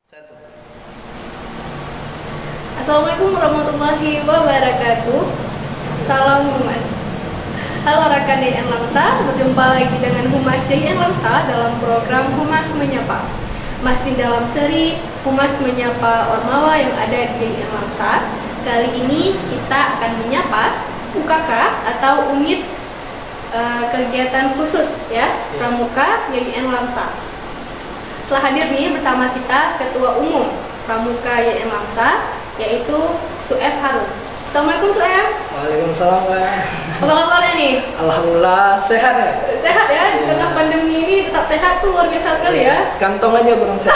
Satu. Assalamualaikum warahmatullahi wabarakatuh. Salam Humas. Halo rekan DIN Lamsa, berjumpa lagi dengan Humas DIN Lamsa dalam program Humas Menyapa. Masih dalam seri Humas Menyapa Ormawa yang ada di DIN Lamsa. Kali ini kita akan menyapa UKK atau unit kegiatan khusus ya, Pramuka YIN Lamsa. Telah hadir nih bersama kita Ketua Umum Pramuka YIN Lamsa, yaitu Su'ef Harun. Assalamualaikum Su'ef. Waalaikumsalam, Mbak. Apa kabarnya nih? Alhamdulillah sehat ya. Sehat ya, di tengah pandemi ini tetap sehat tuh luar biasa sekali ya. Kantong aja kurang sehat.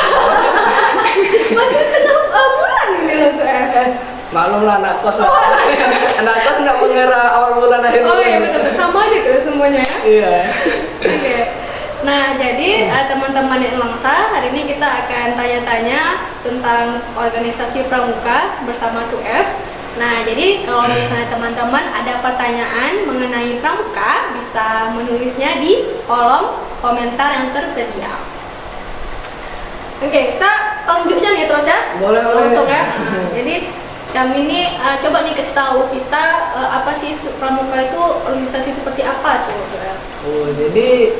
Masih tengah bulan ini loh Su'ef. Maklum lah anak kos. Anak kos nggak mengira awal bulan akhir bulan. Oh iya betul, sama aja tuh semuanya ya. Iya. Oke. Nah, jadi teman-teman yang Lamsa, hari ini kita akan tanya-tanya tentang organisasi Pramuka bersama Su'ef. Nah, jadi kalau misalnya teman-teman ada pertanyaan mengenai Pramuka, bisa menulisnya di kolom komentar yang tersedia. Oke, kita lanjutnya nih terus ya. Boleh. Langsung ya. Nah, jadi kami ini coba nih kasih tahu kita apa sih Pramuka itu organisasi seperti apa tuh, Su'ef? Oh, jadi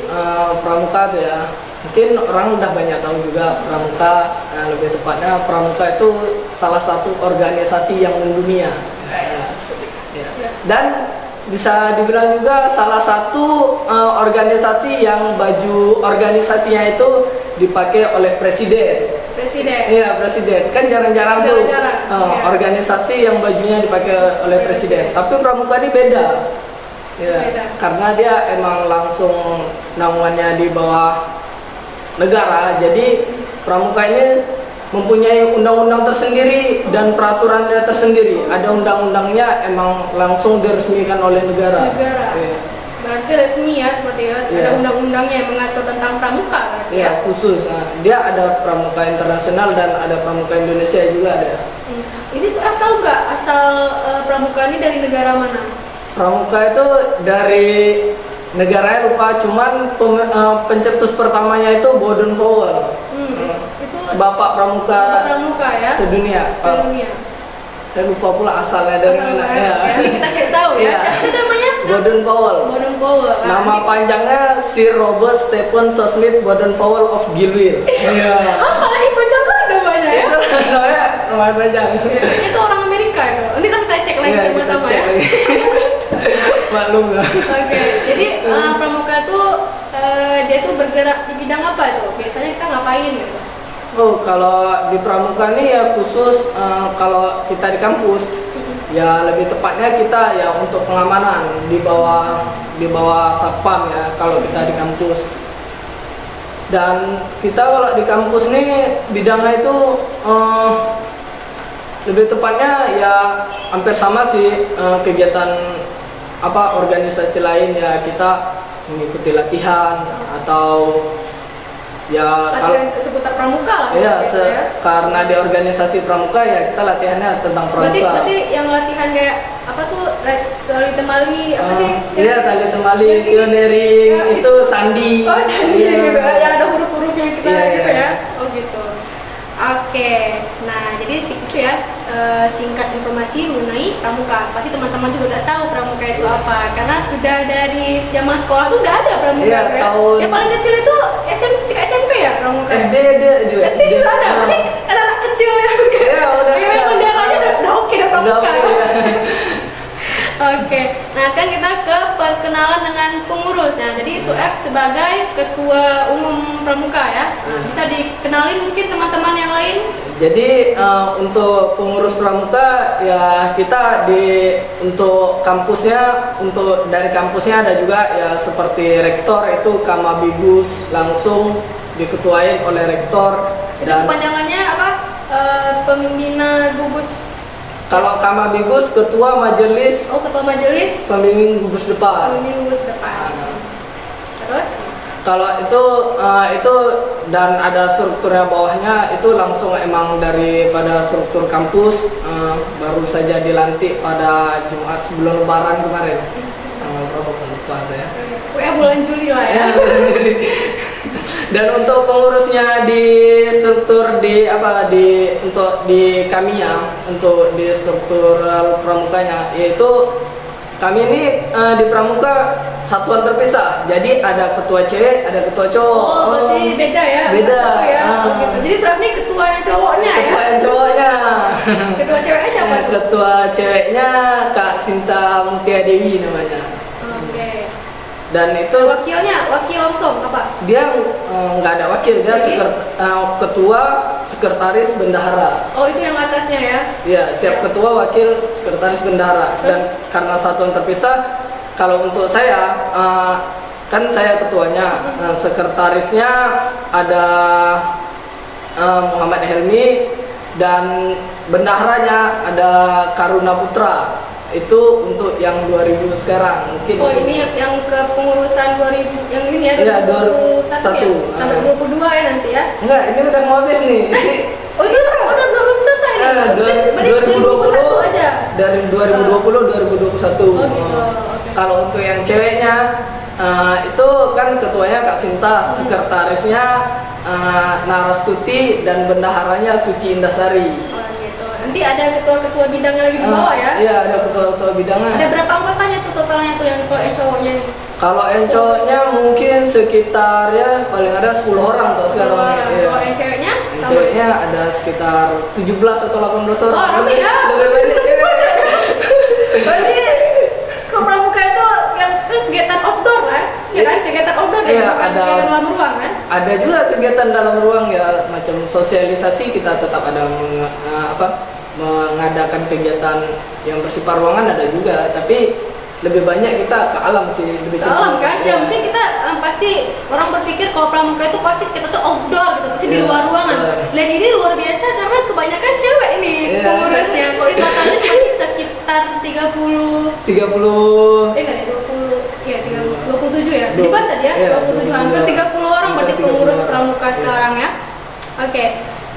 Pramuka tuh ya, mungkin orang udah banyak tahu juga Pramuka. Lebih tepatnya Pramuka itu salah satu organisasi yang mendunia. Yes. Ya. Dan bisa dibilang juga salah satu organisasi yang baju organisasinya itu dipakai oleh presiden. Iya, presiden. Kan jarang-jarang tuh organisasi yang bajunya dipakai oleh presiden. Tapi Pramuka ini beda. Ya, karena dia emang langsung naungannya di bawah negara. Jadi Pramuka ini mempunyai undang-undang tersendiri dan peraturannya tersendiri. Ada undang-undangnya emang langsung diresmikan oleh negara. Ya. Berarti resmi ya, seperti ya. Ada undang-undangnya yang mengatur tentang Pramuka. Iya, khusus. Nah, dia ada Pramuka internasional dan ada Pramuka Indonesia juga ada. Ini saya tahu nggak asal Pramuka ini dari negara mana? Pramuka itu dari negaranya lupa, cuman pencetus pertamanya itu Baden Powell. Itu Bapak Pramuka ya. Sedunia. Saya lupa pula asalnya dari mana ya. Ini kita cari tahu ya. Siapa namanya? Baden Powell. Nama panjangnya Sir Robert Stephen Smith Baden Powell of Gilwell. Iya. Apalagi panjang kan namanya ya. Nama panjang. Itu orang Amerika itu. Ini kan kita cek lagi sama-sama ya. Maklum lah. Oke, jadi Pramuka tuh dia tuh bergerak di bidang apa itu? Biasanya kita ngapain gitu? Oh, kalau di Pramuka ini ya khusus kalau kita di kampus ya lebih tepatnya kita ya untuk pengamanan di bawah Satpam ya kalau kita di kampus. Dan kita kalau di kampus nih bidangnya itu lebih tepatnya ya hampir sama sih kegiatan organisasi lain ya, kita mengikuti latihan atau ya latihan seputar Pramuka lah. Iya, karena di organisasi Pramuka ya kita latihannya tentang Pramuka. Berarti yang latihan kayak apa tuh tali temali apa sih? Iya, tali temali, pioneering, itu sandi. Oh, sandi gitu. Yang ada huruf-hurufnya kita gitu ya. Oh gitu. Oke, nah jadi itu ya singkat informasi mengenai Pramuka. Pasti teman-teman juga udah tahu Pramuka itu apa, karena sudah dari zaman sekolah tuh udah ada Pramuka ya. Yang paling kecil itu SMP ya Pramuka. SD juga ada. Ini anak kecil ya. Iya, udah. Benderanya udah oke udah Pramuka. Oke, nah sekarang kita ke perkenalan dengan pengurus ya. Jadi Su'ef sebagai Ketua Umum Pramuka ya. Nah, bisa dikenalin mungkin teman-teman yang lain? Jadi untuk pengurus Pramuka ya kita untuk kampusnya, dari kampusnya ada juga ya seperti rektor itu Kamabigus langsung diketuain oleh rektor. Itu kepanjangannya apa? Pembina gugus. Kalau Kamabigus ketua majelis. Oh, ketua majelis. Pembimbing gugus depan. Terus? Kalau itu dan ada strukturnya bawahnya itu langsung emang daripada struktur kampus, baru saja dilantik pada Jumat sebelum Lebaran kemarin. Tanggal berapa lupa saya. Bulan Juli lah ya. Dan untuk pengurusnya di struktur untuk di kami ya, untuk di struktur pramukanya, yaitu kami ini di pramuka satuan terpisah. Jadi ada ketua cewek, ada ketua cowok. Oh, berarti beda ya? Beda. Satu ya? Oh, gitu. Jadi Sraf ini ketua yang cowoknya ya? Ketua yang cowoknya. Ketua ceweknya siapa tuh? Ketua ceweknya Kak Sinta Mutia Dewi namanya. Oke. Dan itu Wakilnya, wakil langsung apa? dia nggak ada wakil, dia ketua sekretaris bendahara. Oh, itu yang atasnya ya? Iya, siap ketua, wakil, sekretaris bendahara. Dan karena satuan terpisah, kalau untuk saya kan saya ketuanya, sekretarisnya ada Muhammad Helmi, dan bendaharanya ada Karuna Putra. Itu untuk yang 2000 sekarang mungkin. Oh, ini yang kepengurusan 2000 yang ini ya, Iya, 2021 ya? Sampai 2022 ya nanti ya? Enggak, ini udah mau habis nih. Oh, itu udah belum selesai nih? Berarti 2021 aja? Dari 2020 2021. Oh gitu, oke. Kalau untuk yang ceweknya itu kan ketuanya Kak Sinta, sekretarisnya Narastuti, dan bendaharanya Suci Indasari. Oh gitu. Nanti ada ketua-ketua bidangnya lagi di bawah ya? Iya, ada ketua-ketua bidangnya. Ada berapa anggotanya tuh totalnya tuh yang kalau yang cowoknya ini? Kalau yang cowoknya mungkin sekitar ya paling ada 10 orang tuh sekarang. 10 orang. Iya. Kalau yang ceweknya? Yang ceweknya ada sekitar 17 atau 18 orang. Oh, rame ya? Lebih banyak cewek. Berarti ke pramuka itu yang kegiatan outdoor kan? Ya kan? Kegiatan outdoor ya? Iya, Bukan ada. kegiatan dalam ruang kan? Ada juga kegiatan dalam ruang ya, macam sosialisasi, kita tetap ada mengadakan kegiatan yang bersifat ruangan ada juga, tapi lebih banyak kita ke alam sih, lebih Ke alam kan? Ya, Iya. mesti kita pasti orang berpikir kalau pramuka itu pasti kita tuh outdoor gitu, pasti di Iya. luar ruangan. Dan ini luar biasa karena kebanyakan cewek ini Iya. pengurusnya. Kalau di totalnya tadi sekitar 30 30 enggak deh 20 ya 27 ya. Jadi 20, pas tadi ya iya, 27 hampir 30 orang berarti 30 pengurus orang. pramuka Iya. sekarang ya. Oke.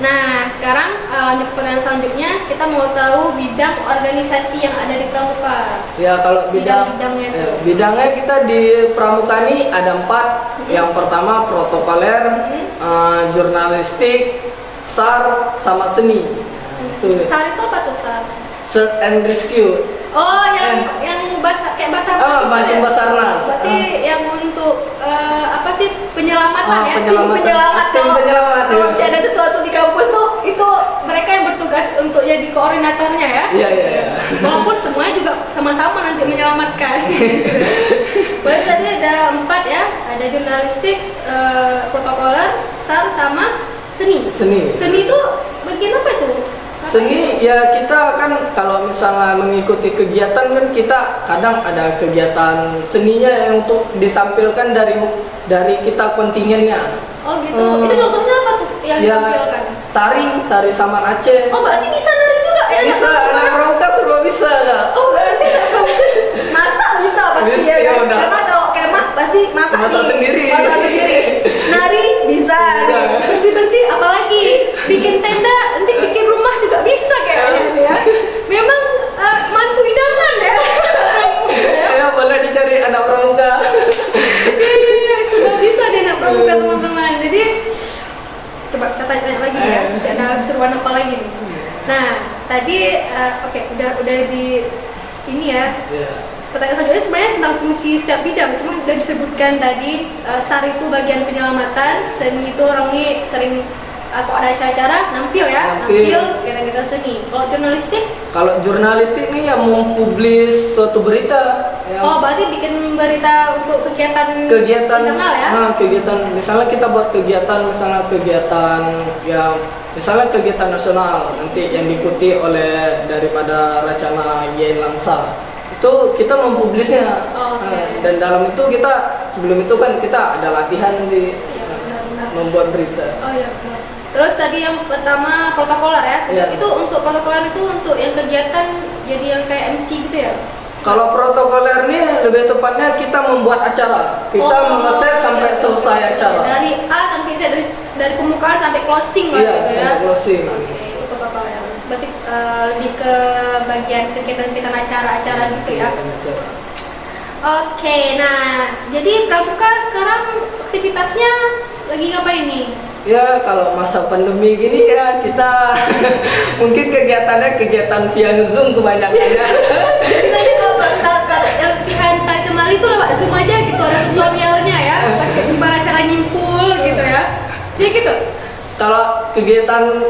Nah, sekarang lanjut ke pertanyaan selanjutnya, kita mau tahu bidang organisasi yang ada di pramuka. ya. Kalau Bidang-bidangnya itu. bidangnya kita di pramuka ini ada 4. Yang pertama protokoler, jurnalistik, SAR, sama seni. Itu SAR itu apa tuh SAR? Search and Rescue. Oh, yang bahasa kayak bahasa Macam Basarnas. Berarti yang untuk apa sih penyelamatan ya? Penyelamatan. Tim penyelamat. Tim penyelamat, Kalau ya. misalnya ada sesuatu di kampus tuh, itu mereka yang bertugas untuk jadi koordinatornya ya. Iya. Walaupun semuanya juga sama-sama nanti menyelamatkan. Berarti tadi ada 4 ya, ada jurnalistik, protokoler, SAR, sama seni. Seni itu bagian apa itu? Seni ya, kita kan kalau misalnya mengikuti kegiatan kan kita kadang ada kegiatan seninya yang untuk ditampilkan dari kita kontingennya. Oh gitu. Itu contohnya apa tuh yang Ya, ditampilkan? tari Saman Aceh. Oh, berarti bisa nari juga ya? Bisa, anak anak pramuka? pramuka serba bisa ya. Oh, berarti anak pramuka masak bisa pasti Bisa, ya ya kan? udah. Karena kalau kemah pasti masak Sendiri. Masak sendiri. Nari bisa. Bisa. Bersih-bersih apalagi bikin tenda, nanti bikin rumah juga bisa kayaknya ya. Memang mantu idaman ya. Ya boleh dicari anak pramuka. Iya, sudah bisa deh anak pramuka teman-teman. Jadi coba kita tanya lagi ya, ada seruan apa lagi nih? Nah, tadi oke, udah di ini ya. Pertanyaan selanjutnya sebenarnya tentang fungsi setiap bidang, cuma udah disebutkan tadi. SAR itu bagian penyelamatan, seni itu orang ini sering kalau ada acara-acara nampil ya, nampil kegiatan seni. Kalau jurnalistik? Kalau jurnalistik nih yang mempublis suatu berita. Oh, berarti bikin berita untuk kegiatan internal ya? Kegiatan, misalnya kita buat kegiatan kegiatan nasional nanti yang diikuti oleh daripada Racana Yen Lamsa. Itu kita mempublisnya. Oh, okay. Dan dalam itu kita sebelum itu kan kita ada latihan nanti membuat berita. Oh iya benar. Terus tadi yang pertama protokoler ya. Iya. Itu untuk protokoler itu untuk yang kegiatan jadi yang kayak MC gitu ya. Kalau protokoler ini lebih tepatnya kita membuat acara. Kita mengeset sampai selesai acara. Dari A sampai Z, dari pembukaan sampai closing lah Iya, gitu ya. sampai closing. Oke, itu protokoler. Berarti lebih ke bagian kegiatan-kegiatan acara-acara gitu ya. Oke, nah jadi pramuka sekarang aktivitasnya lagi ngapain nih? Ya kalau masa pandemi gini ya kita mungkin kegiatannya kegiatan via Zoom kebanyakannya. Tadi kalau latihan tari temali itu lewat Zoom aja gitu, ada tutorialnya ya, gimana cara nyimpul gitu ya. Iya gitu. Kalau kegiatan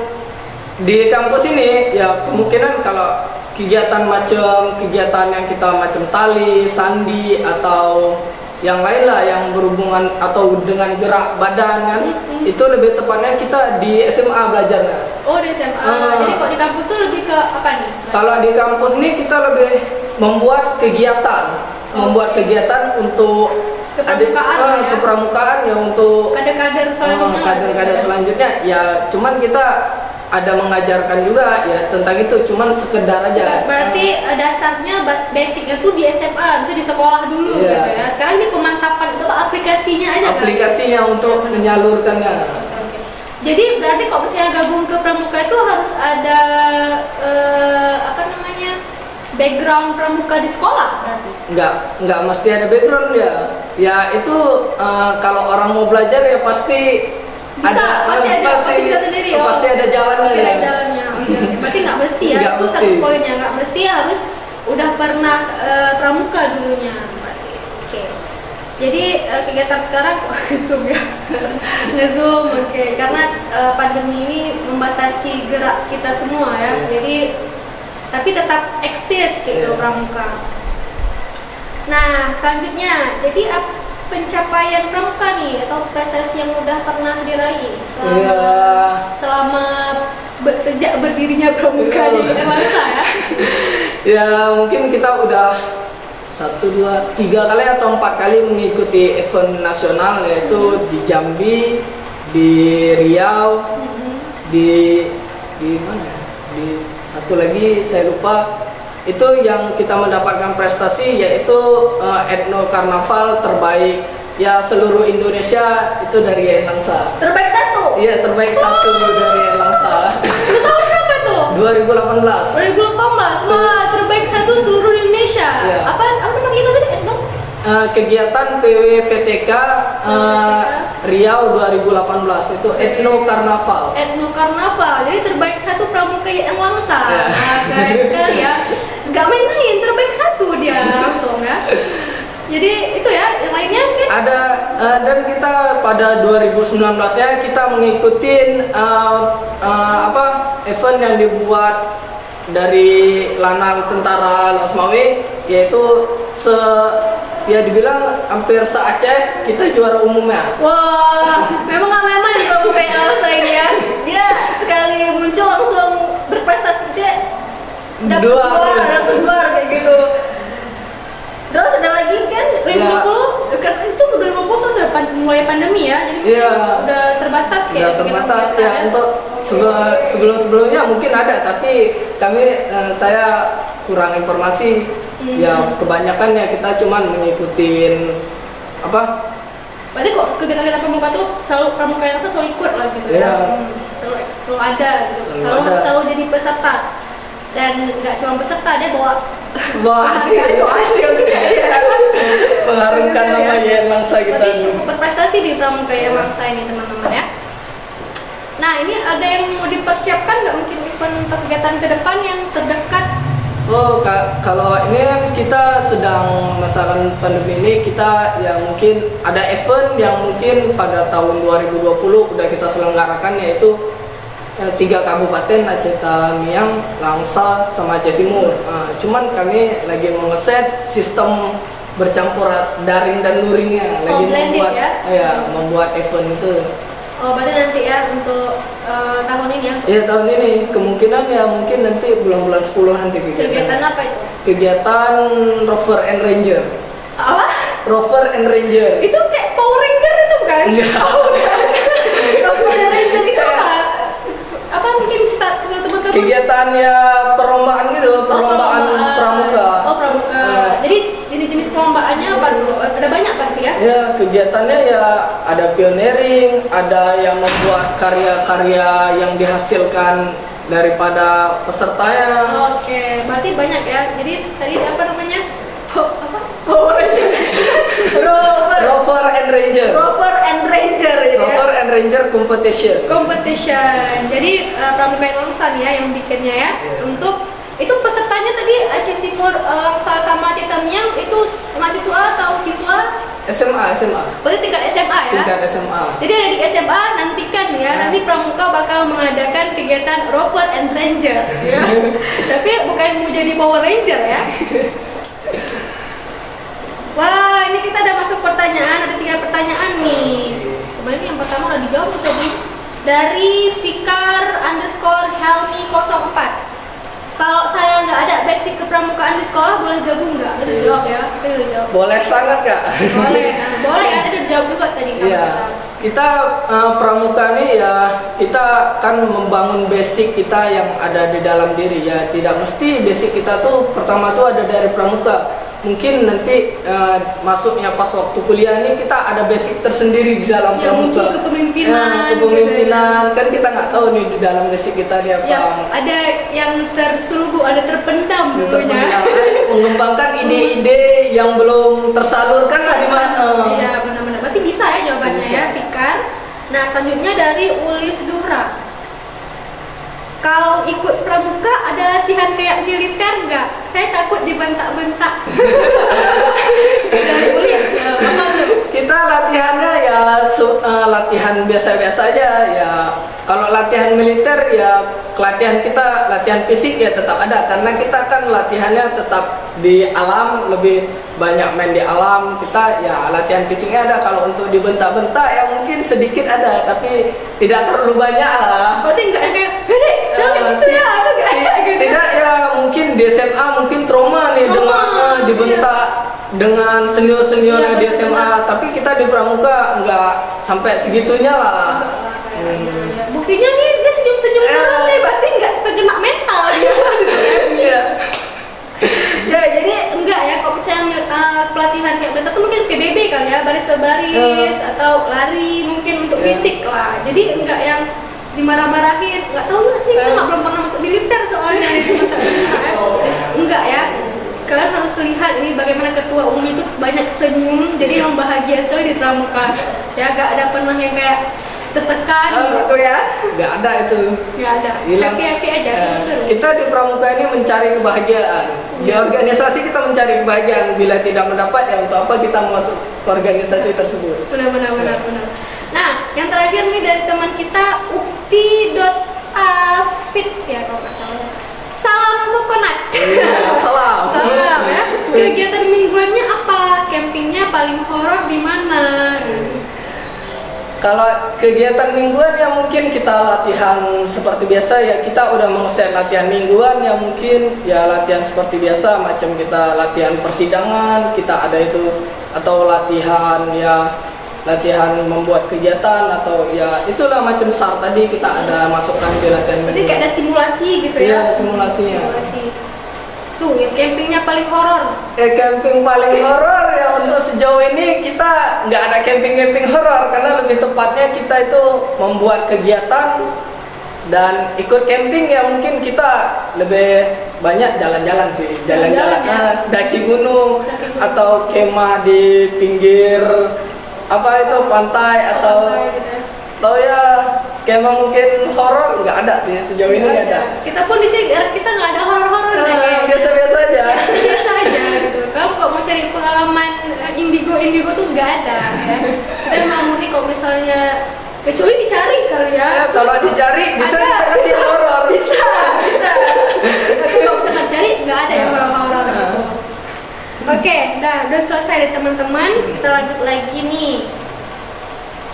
di kampus ini ya kemungkinan kalau kegiatan yang kita macam tali, sandi atau yang lain lah yang berhubungan atau dengan gerak badan kan, itu lebih tepatnya kita di SMA belajarnya. Oh di SMA. Jadi kok di kampus tuh lebih ke apa nih? Kalau di kampus ini kita lebih membuat kegiatan, untuk kepramukaan ya, untuk kader-kader selanjutnya. Kader-kader selanjutnya ya, cuman kita ada mengajarkan juga ya tentang itu, cuman sekedar aja. Berarti dasarnya basicnya tuh di SMA, bisa di sekolah dulu gitu ya. Sekarang ini pemantapan itu aplikasinya aja. Aplikasinya kan? Untuk menyalurkannya. Jadi berarti kok misalnya gabung ke pramuka itu harus ada background pramuka di sekolah berarti? Enggak mesti ada background ya. Ya itu kalau orang mau belajar ya pasti pasti bisa sendiri ya. Pasti ada jalannya. Ada jalannya. Berarti nggak mesti ya. Itu satu poinnya, nggak mesti harus udah pernah pramuka dulunya. Oke. Jadi kegiatan sekarang Zoom ya. Nge-Zoom, oke. Karena pandemi ini membatasi gerak kita semua ya. Jadi tapi tetap eksis gitu pramuka. Nah, selanjutnya, jadi pencapaian pramuka nih atau prestasi yang udah pernah diraih selama sejak berdirinya pramuka di Elangsa ya? Ya mungkin kita udah 1, 2, 3 kali atau 4 kali mengikuti event nasional, yaitu di Jambi, di Riau, di mana? Di satu lagi saya lupa. Itu yang kita mendapatkan prestasi yaitu etno karnaval terbaik ya seluruh Indonesia, itu dari Elangsa. Terbaik 1? Iya, terbaik 1 dari Elangsa. Itu tahun berapa tuh? 2018. 2018. Wah, terbaik 1 seluruh Indonesia. Iya. Apa namanya tadi? Etno? Kegiatan PWPTK Riau 2018 itu etno karnaval. Etno karnaval. Jadi terbaik 1 pramuka Elangsa. Nah, keren sekali ya. Gak main-main, terbaik 1 dia langsung ya. Jadi itu ya, yang lainnya mungkin ada dan kita pada 2019 ya kita mengikuti event yang dibuat dari Lanal Tentara Losmawi, yaitu ya dibilang hampir se-Aceh kita juara umumnya. Wah, memang gak main-main pramuka Elangsa ini ya. Dia sekali muncul langsung berprestasi, dapat juara, langsung juara kayak gitu. Terus ada lagi kan 2020, kan itu 2020 sudah mulai pandemi ya, jadi udah terbatas kayak. Udah terbatas ya. Untuk sebelumnya mungkin ada, tapi saya kurang informasi. Ya kebanyakan ya kita cuman mengikutin apa? Berarti kok kegiatan pramuka tuh pramuka yang selalu ikut lah gitu ya. Selalu ada gitu. Selalu jadi peserta. Dan nggak cuma peserta, dia bawa hasil juga ya. Mengharumkan nama Elangsa kita. Berarti cukup berprestasi di pramuka Elangsa ini teman-teman ya. Nah, ini ada yang mau dipersiapkan nggak mungkin event atau kegiatan ke depan yang terdekat? Oh, kalau ini kan kita sedang masalah pandemi ini, kita ya mungkin ada event yang mungkin pada tahun 2020 udah kita selenggarakan, yaitu 3 kabupaten, Aceh Tamiang, Langsa, sama Aceh Timur. Cuman kami lagi mengeset sistem bercampur daring dan luringnya, lagi membuat event itu. Oh, berarti nanti ya untuk tahun ini ya? Iya, tahun ini. Kemungkinan ya mungkin nanti bulan-bulan 10 nanti kegiatan apa itu? Kegiatan Rover and Ranger. Apa? Rover and Ranger. Itu kayak Power Ranger itu kan? Enggak. Rover and Ranger itu apa mungkin bisa teman-teman? Kegiatan ya perlombaan gitu, perlombaan pramuka. Oh, pramuka. Jadi jenis perlombaannya apa tuh? Ada banyak pasti ya? Ya, kegiatannya ya ada pioneering, ada yang membuat karya-karya yang dihasilkan daripada pesertanya. Oke, berarti banyak ya. Jadi tadi apa namanya? Power Ranger. Rover and Ranger. Rover and competition. Jadi Pramuka Langsa nih ya yang bikinnya ya. Untuk itu pesertanya tadi Aceh Timur, Langsa sama Aceh Tamiang itu mahasiswa atau siswa? SMA. Berarti tingkat SMA ya? Tingkat SMA. Jadi adik SMA nantikan ya, nanti Pramuka bakal mengadakan kegiatan Rover and Ranger ya. Tapi bukan mau jadi Power Ranger ya. Wah, ini kita ada masuk pertanyaan, ada 3 pertanyaan nih. Sebenarnya yang pertama udah dijawab tadi. Dari Fikar_Helmi 04. Kalau saya nggak ada basic kepramukaan di sekolah, boleh gabung nggak? Udah dijawab ya? Udah dijawab. Boleh sangat Kak. Boleh, boleh ya. Tadi udah dijawab juga tadi. Iya. Kita pramuka nih ya, kita kan membangun basic kita yang ada di dalam diri ya. Tidak mesti basic kita tuh pertama tuh ada dari pramuka. Mungkin nanti masuknya pas waktu kuliah nih kita ada basic tersendiri di dalam ya, pramuka. Kepemimpinan gitu ya. Kan kita nggak tahu nih di dalam basic kita dia apa. Ya, ada yang terselubung, ada terpendam dulunya. Mengembangkan ide-ide yang belum tersalurkan lah di mana. Iya, benar-benar. Berarti bisa ya jawabannya ya, Fikar. Nah, selanjutnya dari Ulis Zuhra. Kalau ikut pramuka ada latihan kayak militer nggak? Saya takut dibentak-bentak. Dari Ulis, apa tuh? Kita latihannya ya latihan biasa-biasa aja ya. Kalau latihan militer ya latihan kita latihan fisik ya tetap ada karena kita kan latihannya tetap di alam, lebih banyak main di alam. Kita ya latihan fisiknya ada. Kalau untuk dibentak-bentak ya mungkin sedikit ada tapi tidak terlalu banyak lah. Berarti nggak kayak Dek, jangan gitu ya, apa gitu? Tidak ya, mungkin di SMA mungkin trauma nih dengan dibentak dengan senior-seniornya di SMA, tapi kita di pramuka nggak sampai segitunya lah. Buktinya nih dia senyum-senyum terus nih, berarti nggak terkena mental dia. Iya. Ya jadi enggak ya, kalau misalnya pelatihan kayak bentak tuh mungkin PBB kali ya, baris berbaris atau lari mungkin untuk fisik lah. Jadi enggak yang dimarah-marahin, nggak tahu nggak sih, kita belum pernah masuk militer soalnya itu enggak ya. Kalian harus lihat ini bagaimana ketua umum itu banyak senyum, jadi yang bahagia sekali di pramuka ya, nggak ada pernah yang kayak tertekan gitu ya, nggak ada itu, nggak ada, happy aja, seru-seru. Kita di pramuka ini mencari kebahagiaan, di organisasi kita mencari kebahagiaan, bila tidak mendapat ya untuk apa kita masuk ke organisasi tersebut. Benar. Nah, yang terakhir nih dari teman kita ukti.afit ya kalau nggak salah. Salam kokonat. Salam ya. Kegiatan mingguannya apa? Campingnya paling horor di mana? Kalau kegiatan mingguan ya mungkin kita latihan seperti biasa ya, kita udah mengeset latihan mingguan ya, mungkin ya latihan seperti biasa, macam kita latihan persidangan kita ada itu, atau latihan membuat kegiatan, atau ya itulah macam SAR tadi kita ada masukkan di latihan. Berarti kayak ada simulasi gitu ya? Iya, ada simulasinya. Tuh, yang campingnya paling horor. Camping paling horor ya untuk sejauh ini kita nggak ada camping horor, karena lebih tepatnya kita itu membuat kegiatan dan ikut camping ya, mungkin kita lebih banyak jalan-jalan sih, jalan-jalan ya. Daki gunung atau kemah di pinggir pantai atau ya kemah. Mungkin horor nggak ada sih sejauh ini, nggak ada. Kita pun di sini kita nggak ada horor-horor biasa-biasa aja. Biasa aja gitu. Kamu kok mau cari pengalaman indigo tuh nggak ada ya. Kita mau murni kalau misalnya kecuali dicari kali ya. Kalau dicari bisa kasih horor. Bisa. Tapi kalau misalnya dicari nggak ada yang horor gitu. Oke, udah selesai deh teman-teman. Kita lanjut lagi nih.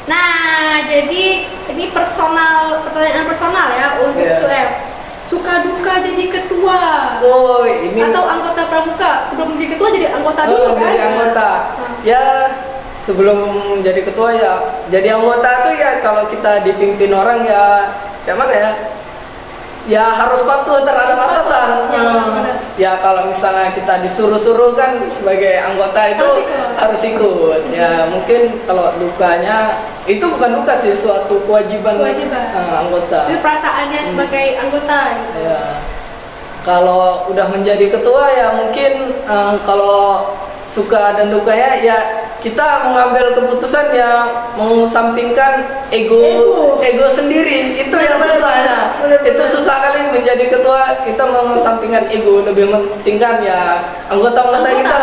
Nah, jadi ini pertanyaan personal ya untuk Suef. Suka duka jadi ketua. Oh, ini atau anggota pramuka. Sebelum jadi ketua jadi anggota dulu kan? Jadi anggota. Ya, sebelum jadi ketua ya. Jadi anggota tuh ya kalau kita dipimpin orang ya mana ya? Ya harus patuh terhadap atasan. Ya kalau misalnya kita disuruh-suruh kan sebagai anggota itu harus ikut. Ya mungkin kalau dukanya itu bukan duka sih, suatu kewajiban. Anggota. Itu perasaannya sebagai anggota. Gitu. Ya. Kalau udah menjadi ketua ya mungkin kalau suka dan dukanya ya kita mengambil keputusan yang mengesampingkan ego sendiri. Itu yang susahnya. Itu susah kali menjadi ketua, kita mengesampingkan ego, lebih mementingkan ya anggota kita.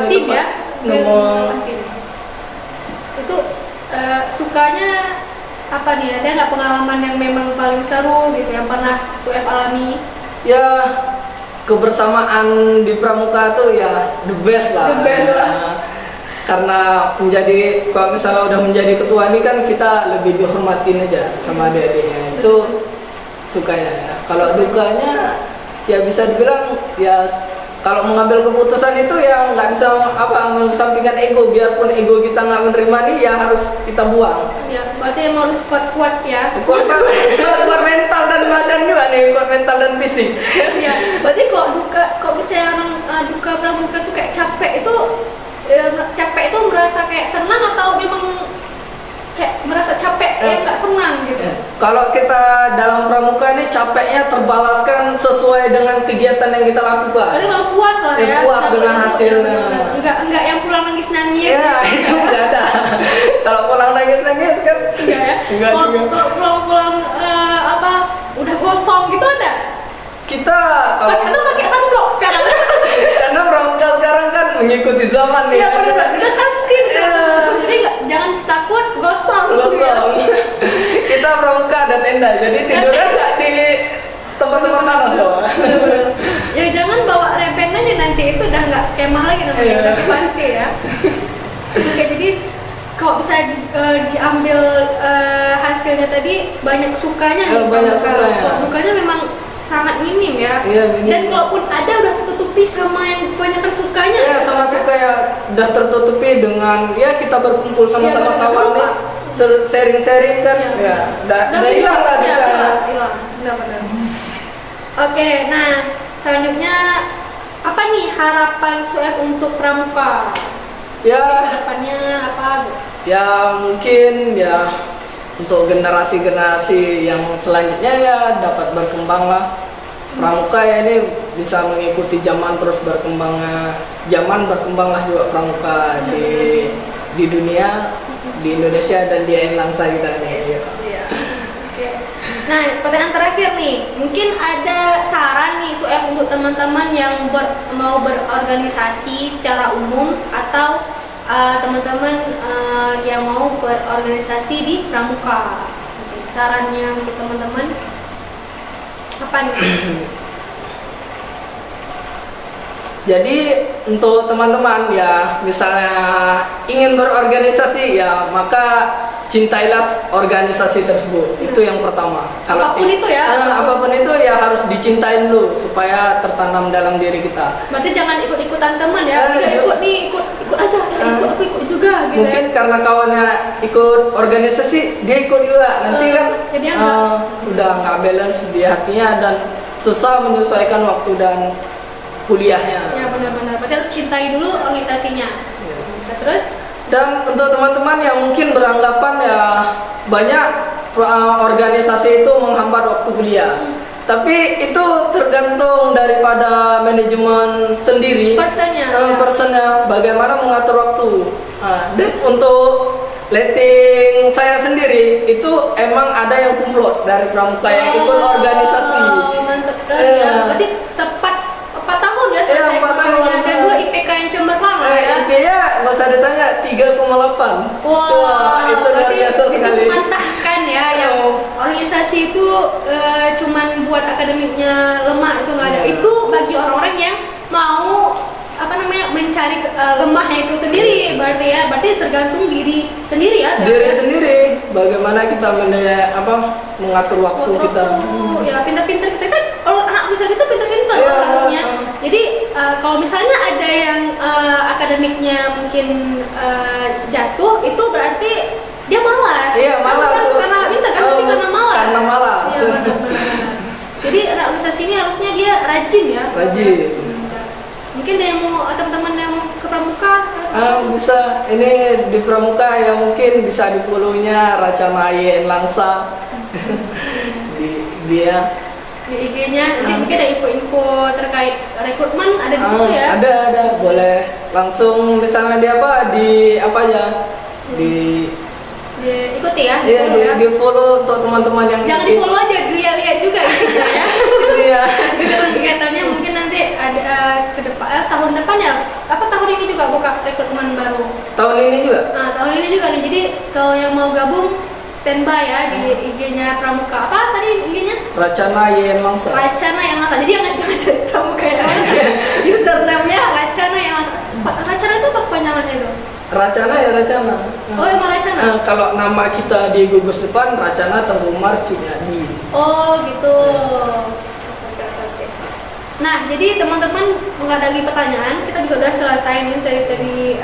Tim ya. Nomor itu sukanya apa nih? Ada nggak pengalaman yang memang paling seru gitu yang pernah Suef alami? ya kebersamaan di pramuka tuh ya the best lah. Karena kalau misalnya udah menjadi ketua ini kan kita lebih dihormatin aja sama adik-adiknya, itu sukanya ya. Kalau dukanya ya bisa dibilang ya kalau mengambil keputusan itu ya nggak bisa mengesampingkan ego, biarpun ego kita nggak menerima nih ya harus kita buang. Ya, berarti emang harus kuat-kuat ya. Kuat mental dan badan juga nih, kuat mental dan fisik. Ya, berarti kok bisa duka pramuka tuh kayak capek itu merasa kayak senang atau memang kayak merasa capek ya nggak senang gitu? Kalau kita dalam pramuka ini capeknya terbalaskan sesuai dengan kegiatan yang kita lakukan. Berarti malah puas lah ya. Puas dengan hasilnya. Enggak yang pulang nangis. Ya itu nggak ada. Kalau pulang nangis kan enggak ya. Kalau pulang udah gosong gitu ada? Kita Karena pakai sunblock sekarang. Karena pramuka sekarang kan mengikuti zaman nih. Iya benar. Udah sunscreen sekarang. Jadi jangan takut gosong. Kita pramuka ada tenda, jadi tidurnya nggak di tempat-tempat panas loh. Ya jangan bawa repen aja, nanti itu udah nggak kemah lagi namanya, udah ke pantai ya. Oke, jadi kalau bisa diambil hasilnya tadi banyak sukanya nih. Banyak sukanya. Kalau dukanya memang sangat minim ya. Minim. Dan kalaupun ada udah tertutupi sama yang kebanyakan sukanya. Ya sama suka ya udah tertutupi dengan ya kita berkumpul sama-sama kawan nih, sharing-sharing kan. Udah hilang lah juga. Hilang. Benar. Oke, nah selanjutnya apa nih harapan Suef untuk pramuka? Ya harapannya apa? Ya mungkin ya untuk generasi-generasi yang selanjutnya ya dapat berkembang lah. Pramuka ya ini bisa mengikuti zaman, terus berkembangnya zaman, berkembanglah juga pramuka di dunia, di Indonesia dan di Ain Langsa kita nih. Nah, pertanyaan terakhir nih, mungkin ada saran nih Suef untuk teman-teman yang mau berorganisasi secara umum atau teman-teman yang mau berorganisasi di pramuka. Sarannya untuk teman-teman apa nih? Jadi untuk teman-teman ya misalnya ingin berorganisasi ya maka cintailah organisasi tersebut. Itu yang pertama. Apapun itu ya. Apapun itu ya harus dicintain dulu supaya tertanam dalam diri kita. Berarti jangan ikut-ikutan teman ya. Ikut aja. Aku ikut juga gitu. Mungkin karena kawannya ikut organisasi dia ikut juga. Nanti kan jadi udah nggak balance di hatinya dan susah menyesuaikan waktu dan kuliahnya. Ya benar-benar. Berarti harus cintai dulu organisasinya. Terus? Dan untuk teman-teman yang mungkin beranggapan ya banyak organisasi itu menghambat waktu kuliah. Tapi itu tergantung daripada manajemen sendiri. Personnya bagaimana mengatur waktu. Dan untuk letting saya sendiri itu emang ada yang kumlot dari pramuka yang ikut organisasi. Mantap sekali ya. Berarti tepat 4 tahun ya selesai kuliahnya dan 2 IPK yang cemerlang ya. IPK-nya nggak usah ditanya 3,8. Wah, itu luar biasa sekali. Itu memantahkan ya, yang organisasi itu cuman buat akademiknya lemah itu nggak ada. Itu bagi orang-orang yang mau mencari lemahnya itu sendiri, berarti tergantung diri sendiri ya. Diri sendiri, bagaimana kita mengatur waktu kita. Ya pintar-pintar kita kan, anak organisasi itu pintar-pintar harusnya. Jadi kalau misalnya ada yang akademiknya mungkin jatuh, itu berarti dia malas. Iya malas. Karena pintar kan, tapi karena malas. Karena malas. Ya, jadi anak organisasi ini harusnya dia rajin ya. Rajin. Mungkin ada yang mau teman-teman yang ke pramuka? Bisa. Ini di pramuka yang mungkin bisa di Pulunya Racamai Langsa. Dia di IG-nya. Nanti mungkin ada info-info terkait rekrutmen ada di situ ya. Ada, boleh langsung misalnya di apa aja Diikuti ya. Iya, di follow untuk teman-teman yang jangan di follow aja, lihat juga isinya ya. Iya. Kegiatannya mungkin nanti ada ke depan tahun depan ya. Apa tahun ini juga buka rekrutmen baru? Tahun ini juga? Nah, tahun ini juga nih. Jadi kalau yang mau gabung standby ya di IG-nya Pramuka. Apa tadi IG-nya? Racana Yen Langsa. Racana yang Langsa. Jadi jangan cari Pramuka yang Langsa. Username-nya Racana yang Langsa. Racana itu apa kepanjangannya itu? Racana ya Racana. Oh, emang Racana? Kalau nama kita di gugus depan Racana Tengku Umar Cunyadi. Oh gitu. Oke. Nah, jadi teman-teman nggak ada lagi pertanyaan. Kita juga udah selesai nih dari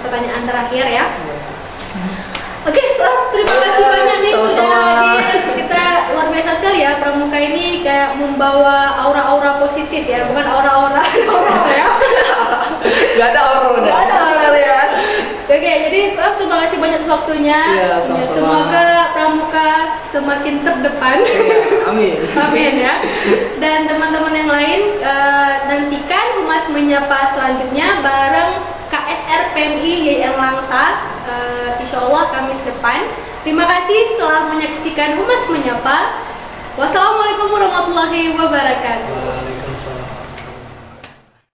pertanyaan terakhir ya. Oke, terima kasih banyak nih sudah hadir. Kita luar biasa sekali ya, Pramuka ini kayak membawa aura-aura positif ya, bukan aura-aura ya. Gak ada horor ya. Oke, jadi terima kasih banyak waktunya. Ya, sama-sama. Semoga Pramuka semakin terdepan. Ya, amin. Amin ya. Dan teman-teman yang lain nantikan Humas Menyapa selanjutnya bareng KSR PMI YN Langsa. Insya Allah Kamis depan. Terima kasih telah menyaksikan Humas Menyapa. Wassalamualaikum warahmatullahi wabarakatuh.